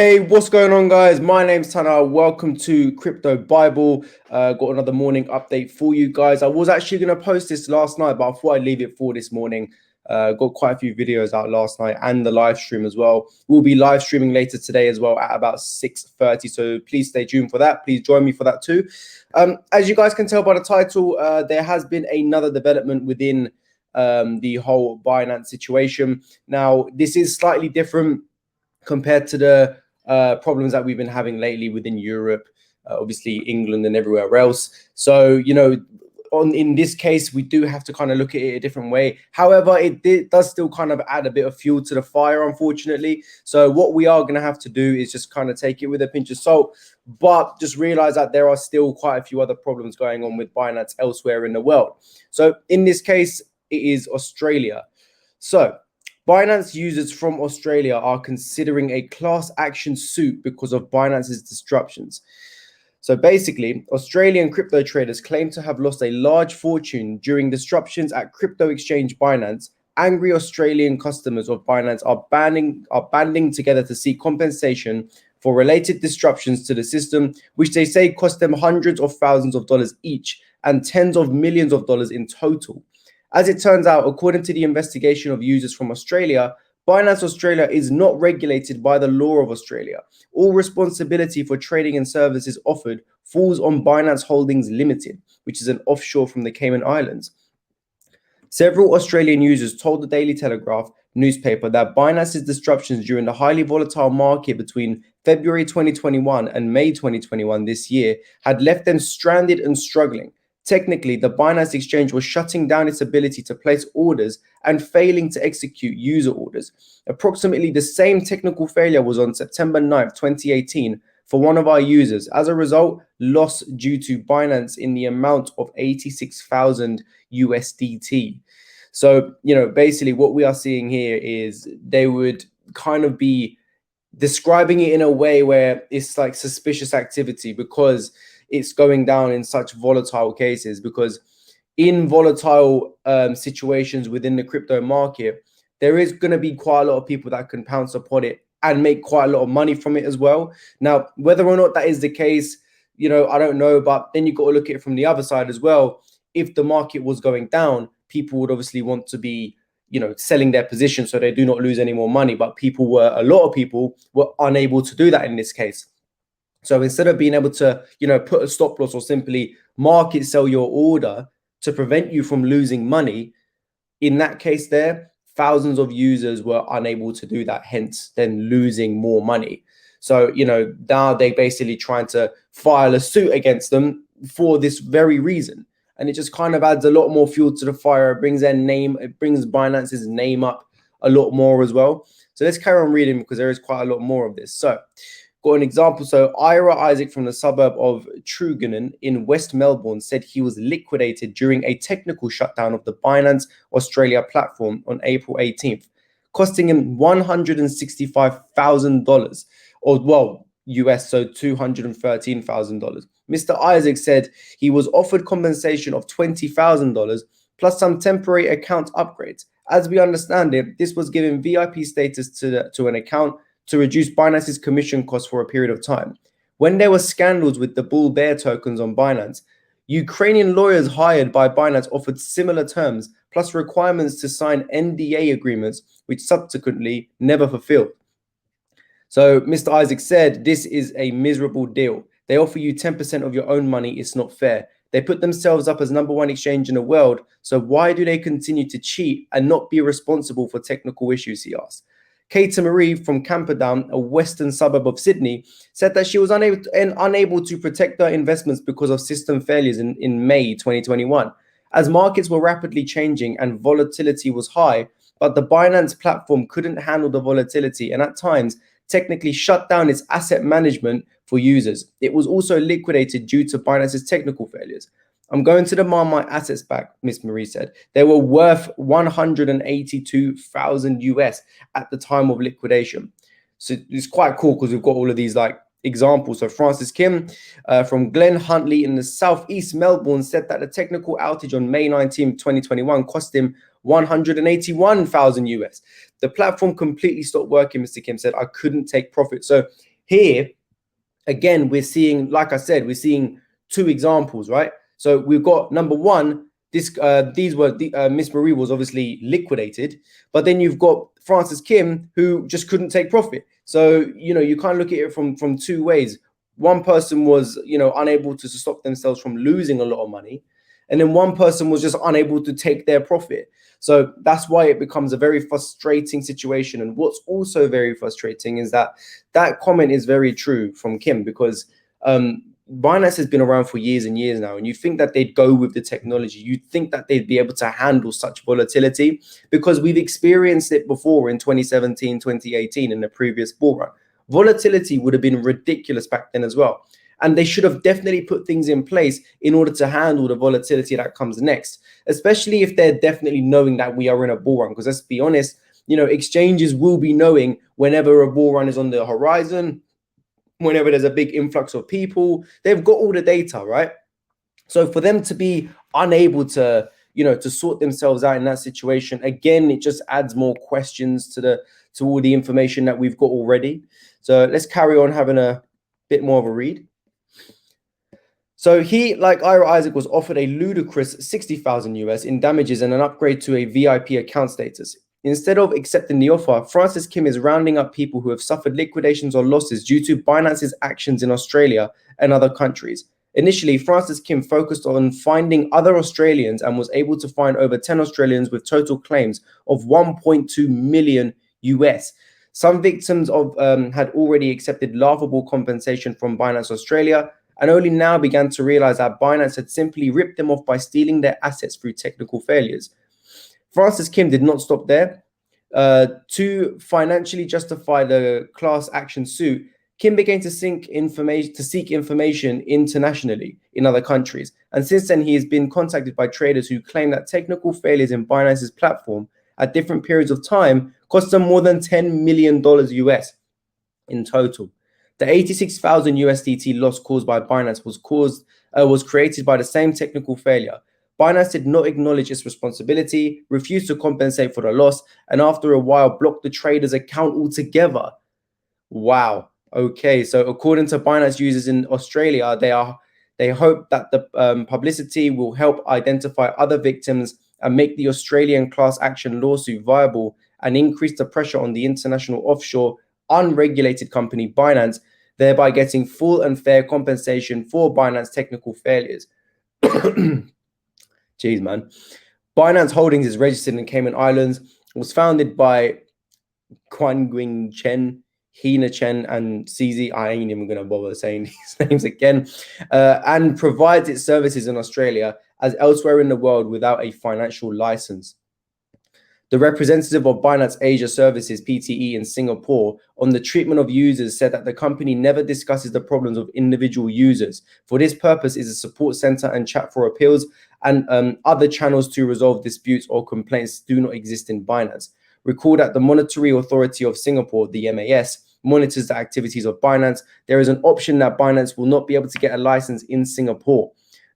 Hey, what's going on, guys? My name's Tana. Welcome to Crypto Bible. Got another morning update for you guys. I was actually going to post this last night, but I thought I'd leave it for this morning. Got quite a few videos out last night and the live stream as well. We'll be live streaming later today as well at about 6:30. So please stay tuned for that. Please join me for that too. As you guys can tell by the title, there has been another development within the whole Binance situation. Now, this is slightly different compared to the problems that we've been having lately within Europe, obviously England and everywhere else. So, in this case, we do have to kind of look at it a different way. However, it does still kind of add a bit of fuel to the fire, unfortunately. So what we are going to have to do is just kind of take it with a pinch of salt, but just realize that there are still quite a few other problems going on with Binance elsewhere in the world. So in this case, it is Australia. So Binance users from Australia are considering a class action suit because of Binance's disruptions. So basically, Australian crypto traders claim to have lost a large fortune during disruptions at crypto exchange Binance. Angry Australian customers of Binance are banding together to seek compensation for related disruptions to the system, which they say cost them hundreds of thousands of dollars each and tens of millions of dollars in total. As it turns out, according to the investigation of users from Australia, Binance Australia is not regulated by the law of Australia. All responsibility for trading and services offered falls on Binance Holdings Limited, which is an offshore from the Cayman Islands. Several Australian users told the Daily Telegraph newspaper that Binance's disruptions during the highly volatile market between February 2021 and May 2021 this year had left them stranded and struggling. Technically, the Binance exchange was shutting down its ability to place orders and failing to execute user orders. Approximately the same technical failure was on September 9th, 2018 for one of our users. As a result, loss due to Binance in the amount of 86,000 USDT. So, basically what we are seeing here is they would kind of be describing it in a way where it's like suspicious activity because it's going down in such volatile cases, because in volatile situations within the crypto market, there is going to be quite a lot of people that can pounce upon it and make quite a lot of money from it as well. Now, whether or not that is the case, I don't know, but then you've got to look at it from the other side as well. If the market was going down, people would obviously want to be selling their position so they do not lose any more money, but a lot of people were unable to do that in this case. So instead of being able to, put a stop loss or simply market sell your order to prevent you from losing money, in that case there, thousands of users were unable to do that, hence then losing more money. So, now they basically trying to file a suit against them for this very reason. And it just kind of adds a lot more fuel to the fire. It brings Binance's name up a lot more as well. So let's carry on reading because there is quite a lot more of this. So got an example. So Ira Isaac from the suburb of Trugannon in West Melbourne said he was liquidated during a technical shutdown of the Binance Australia platform on April 18th, costing him $165,000, or US, so $213,000. Mr. Isaac said he was offered compensation of $20,000 plus some temporary account upgrades. As we understand it, this was given VIP status to an account to reduce Binance's commission costs for a period of time. When there were scandals with the Bull Bear tokens on Binance, Ukrainian lawyers hired by Binance offered similar terms, plus requirements to sign NDA agreements, which subsequently never fulfilled. So Mr. Isaac said, this is a miserable deal. They offer you 10% of your own money. It's not fair. They put themselves up as #1 exchange in the world. So why do they continue to cheat and not be responsible for technical issues, he asked. Kate Marie from Camperdown, a western suburb of Sydney, said that she was unable to protect her investments because of system failures in May 2021. As markets were rapidly changing and volatility was high, but the Binance platform couldn't handle the volatility and at times technically shut down its asset management for users. It was also liquidated due to Binance's technical failures. I'm going to demand my assets back, Miss Marie said. They were worth 182,000 US at the time of liquidation. So it's quite cool because we've got all of these examples. So Francis Kim from Glen Huntly in the southeast Melbourne said that the technical outage on May 19, 2021 cost him 181,000 US. The platform completely stopped working, Mr. Kim said. I couldn't take profit. So Here, again, we're seeing, like I said, we're seeing two examples, right? So we've got number one, Miss Marie was obviously liquidated, but then you've got Francis Kim who just couldn't take profit. So you can't look at it from two ways. One person was unable to stop themselves from losing a lot of money, and then one person was just unable to take their profit. So that's why it becomes a very frustrating situation. And what's also very frustrating is that comment is very true from Kim, because Binance has been around for years and years now, and you think that they'd go with the technology. You'd think that they'd be able to handle such volatility, because we've experienced it before in 2017, 2018 in the previous bull run. Volatility would have been ridiculous back then as well. And they should have definitely put things in place in order to handle the volatility that comes next, especially if they're definitely knowing that we are in a bull run. Because let's be honest, exchanges will be knowing whenever a bull run is on the horizon, whenever there's a big influx of people, they've got all the data, right? So for them to be unable to, to sort themselves out in that situation, again, it just adds more questions to all the information that we've got already. So let's carry on having a bit more of a read. So he, like Ira Isaac, was offered a ludicrous $60,000 in damages and an upgrade to a VIP account status. Instead of accepting the offer, Francis Kim is rounding up people who have suffered liquidations or losses due to Binance's actions in Australia and other countries. Initially, Francis Kim focused on finding other Australians and was able to find over 10 Australians with total claims of 1.2 million US. Some victims had already accepted laughable compensation from Binance Australia, and only now began to realize that Binance had simply ripped them off by stealing their assets through technical failures. Francis Kim did not stop there. To financially justify the class action suit, Kim began to seek information internationally in other countries. And since then, he has been contacted by traders who claim that technical failures in Binance's platform at different periods of time cost them more than $10 million US in total. The 86,000 USDT loss caused by Binance was created by the same technical failure. Binance did not acknowledge its responsibility, refused to compensate for the loss, and after a while blocked the trader's account altogether. Wow. Okay, so according to Binance users in Australia, they hope that the publicity will help identify other victims and make the Australian class action lawsuit viable and increase the pressure on the international offshore unregulated company Binance, thereby getting full and fair compensation for Binance technical failures. Jeez, man. Binance Holdings is registered in Cayman Islands, was founded by Guangwing Chen, Hina Chen, and CZ. I ain't even going to bother saying these names again. And provides its services in Australia as elsewhere in the world without a financial license. The representative of Binance Asia Services, PTE, in Singapore on the treatment of users said that the company never discusses the problems of individual users. For this purpose is a support center and chat for appeals, and other channels to resolve disputes or complaints do not exist in Binance. Recall that the Monetary Authority of Singapore, the MAS, monitors the activities of Binance. There is an option that Binance will not be able to get a license in Singapore.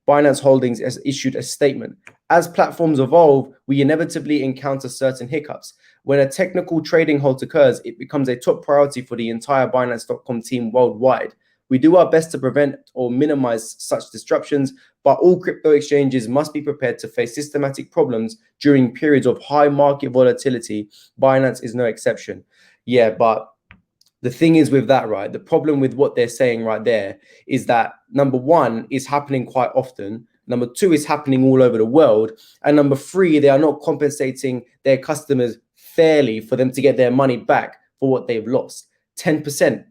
Binance Holdings has issued a statement. As platforms evolve, we inevitably encounter certain hiccups. When a technical trading halt occurs, it becomes a top priority for the entire Binance.com team worldwide. We do our best to prevent or minimize such disruptions, but all crypto exchanges must be prepared to face systematic problems during periods of high market volatility. Binance is no exception. Yeah, but the thing is with that, right? The problem with what they're saying right there is that number one is happening quite often. Number two is happening all over the world. And number three, they are not compensating their customers fairly for them to get their money back for what they've lost. 10%,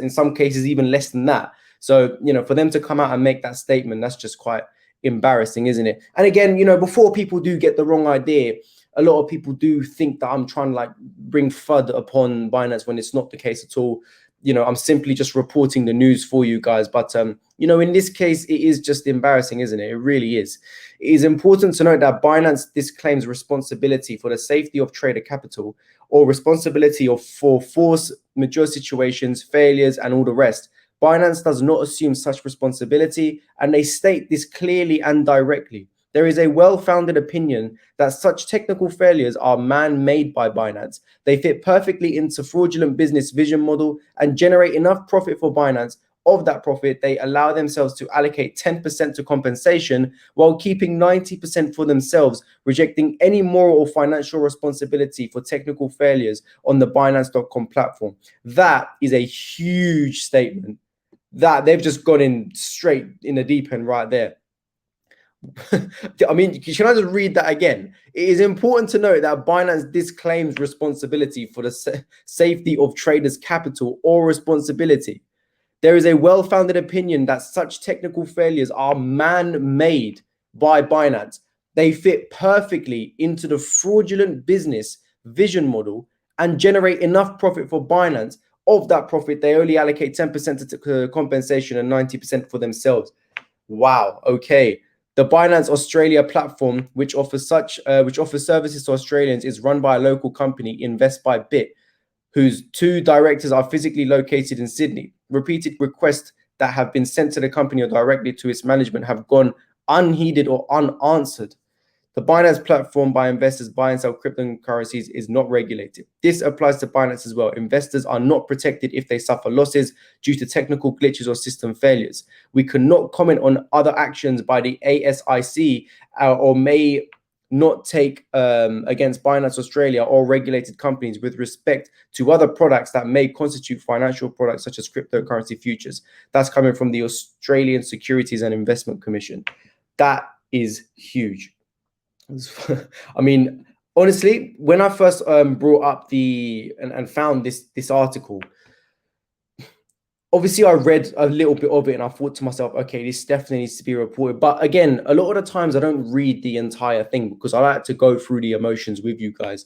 in some cases, even less than that. So, for them to come out and make that statement, that's just quite embarrassing, isn't it? And again, before people do get the wrong idea, a lot of people do think that I'm trying to bring FUD upon Binance when it's not the case at all. I'm simply just reporting the news for you guys. But, in this case, it is just embarrassing, isn't it? It really is. It is important to note that Binance disclaims responsibility for the safety of trader capital or responsibility for force majeure situations, failures, and all the rest. Binance does not assume such responsibility, and they state this clearly and directly. There is a well-founded opinion that such technical failures are man-made by Binance. They fit perfectly into fraudulent business vision model and generate enough profit for Binance. Of that profit, they allow themselves to allocate 10% to compensation while keeping 90% for themselves, rejecting any moral or financial responsibility for technical failures on the Binance.com platform. That is a huge statement. That they've just gone in straight in the deep end right there. I mean, can I just read that again? It is important to note that Binance disclaims responsibility for the safety of traders' capital or responsibility. There is a well-founded opinion that such technical failures are man-made by Binance. They fit perfectly into the fraudulent business vision model and generate enough profit for Binance. Of that profit, they only allocate 10% to compensation and 90% for themselves. Wow. Okay. The Binance Australia platform, which offers services to Australians, is run by a local company, Invest by Bit, whose 2 directors are physically located in Sydney. Repeated requests that have been sent to the company or directly to its management have gone unheeded or unanswered. The Binance platform by investors buy and sell cryptocurrencies is not regulated. This applies to Binance as well. Investors are not protected if they suffer losses due to technical glitches or system failures. We cannot comment on other actions by the ASIC or may not take against Binance Australia or regulated companies with respect to other products that may constitute financial products such as cryptocurrency futures. That's coming from the Australian Securities and Investment Commission. That is huge. I mean, honestly, when I first brought up and found this article, obviously I read a little bit of it and I thought to myself, okay, this definitely needs to be reported. But again, a lot of the times I don't read the entire thing because I like to go through the emotions with you guys,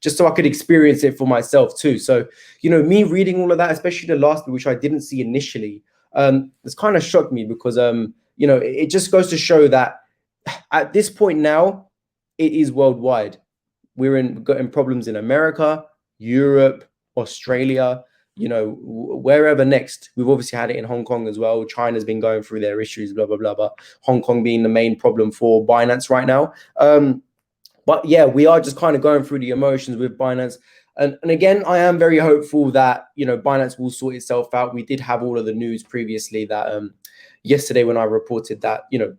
just so I could experience it for myself too. So, you know, me reading all of that, especially the last bit, which I didn't see initially, it's kind of shocked me because, you know, it just goes to show that at this point now, it is worldwide. We're getting problems in America, Europe, Australia, you know, wherever next. We've obviously had it in Hong Kong as well. China's been going through their issues, blah, blah, blah, but Hong Kong being the main problem for Binance right now. But yeah, we are just kind of going through the emotions with Binance. And again, I am very hopeful that, you know, Binance will sort itself out. We did have all of the news previously that yesterday when I reported that, you know,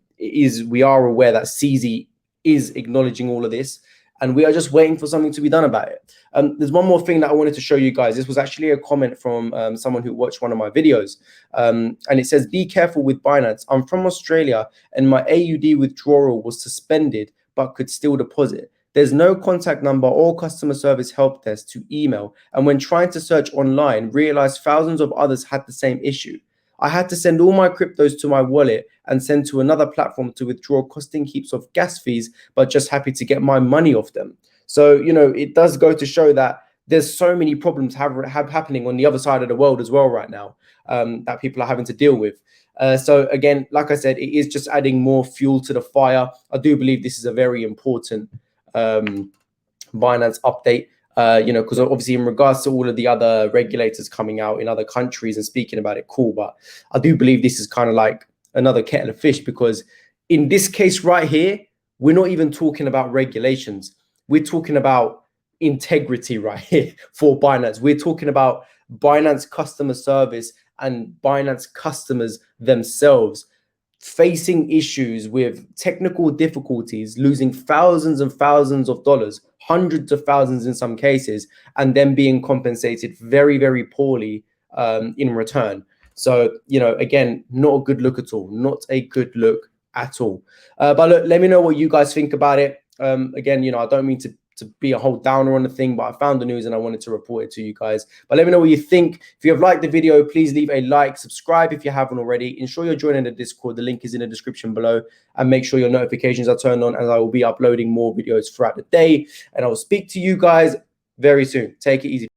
we are aware that CZ is acknowledging all of this, and we are just waiting for something to be done about it. There's one more thing that I wanted to show you guys. This was actually a comment from someone who watched one of my videos, and it says, "Be careful with Binance. I'm from Australia, and my AUD withdrawal was suspended, but could still deposit. There's no contact number or customer service help desk to email, and when trying to search online, realized thousands of others had the same issue. I had to send all my cryptos to my wallet and send to another platform to withdraw, costing heaps of gas fees, but just happy to get my money off them." So, you know, it does go to show that there's so many problems happening on the other side of the world as well right now, that people are having to deal with. So again, like I said, it is just adding more fuel to the fire. I do believe this is a very important Binance update. You know, because obviously in regards to all of the other regulators coming out in other countries and speaking about it, cool. But I do believe this is kind of like another kettle of fish, because in this case right here, we're not even talking about regulations. We're talking about integrity right here for Binance. We're talking about Binance customer service and Binance customers themselves facing issues with technical difficulties, losing thousands and thousands of dollars, hundreds of thousands in some cases, and then being compensated very, very poorly in return. So, you know, again, not a good look at all. Not a good look at all. But look, let me know what you guys think about it. Again, you know, I don't mean to be a whole downer on the thing, but I found the news and I wanted to report it to you guys. But let me know what you think. If you have liked the video, please leave a like, subscribe if you haven't already. Ensure you're joining the Discord. The link is in the description below, and make sure your notifications are turned on, as I will be uploading more videos throughout the day. And I will speak to you guys very soon. Take it easy.